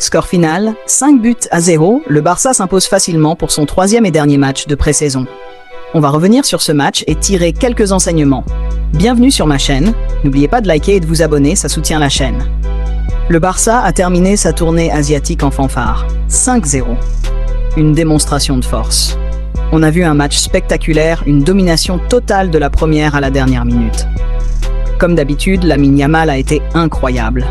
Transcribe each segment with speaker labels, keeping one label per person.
Speaker 1: Score final, 5-0, le Barça s'impose facilement pour son troisième et dernier match de pré-saison. On va revenir sur ce match et tirer quelques enseignements. Bienvenue sur ma chaîne, n'oubliez pas de liker et de vous abonner, ça soutient la chaîne. Le Barça a terminé sa tournée asiatique en fanfare, 5-0. Une démonstration de force. On a vu un match spectaculaire, une domination totale de la première à la dernière minute. Comme d'habitude, Lamine Yamal a été incroyable.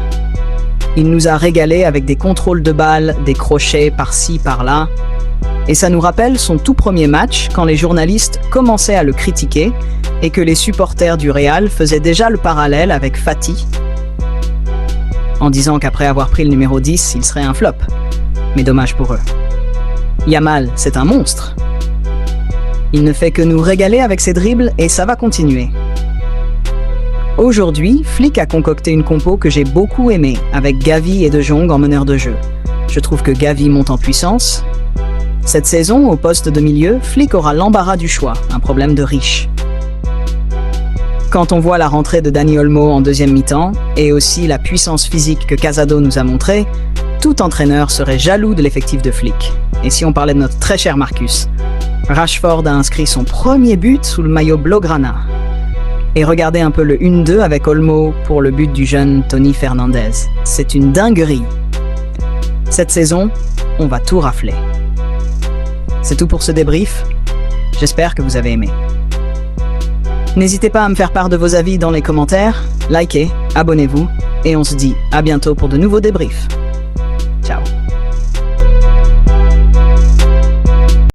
Speaker 1: Il nous a régalé avec des contrôles de balles, des crochets par-ci, par-là. Et ça nous rappelle son tout premier match quand les journalistes commençaient à le critiquer et que les supporters du Real faisaient déjà le parallèle avec Fati, en disant qu'après avoir pris le numéro 10, il serait un flop. Mais dommage pour eux. Yamal, c'est un monstre. Il ne fait que nous régaler avec ses dribbles et ça va continuer. Aujourd'hui, Flick a concocté une compo que j'ai beaucoup aimée, avec Gavi et De Jong en meneur de jeu. Je trouve que Gavi monte en puissance. Cette saison, au poste de milieu, Flick aura l'embarras du choix, un problème de riche. Quand on voit la rentrée de Dani Olmo en deuxième mi-temps, et aussi la puissance physique que Casado nous a montrée, tout entraîneur serait jaloux de l'effectif de Flick. Et si on parlait de notre très cher Marcus, Rashford a inscrit son premier but sous le maillot Blaugrana. Et regardez un peu le 1-2 avec Olmo pour le but du jeune Tony Fernandez. C'est une dinguerie. Cette saison, on va tout rafler. C'est tout pour ce débrief. J'espère que vous avez aimé. N'hésitez pas à me faire part de vos avis dans les commentaires, likez, abonnez-vous, et on se dit à bientôt pour de nouveaux débriefs.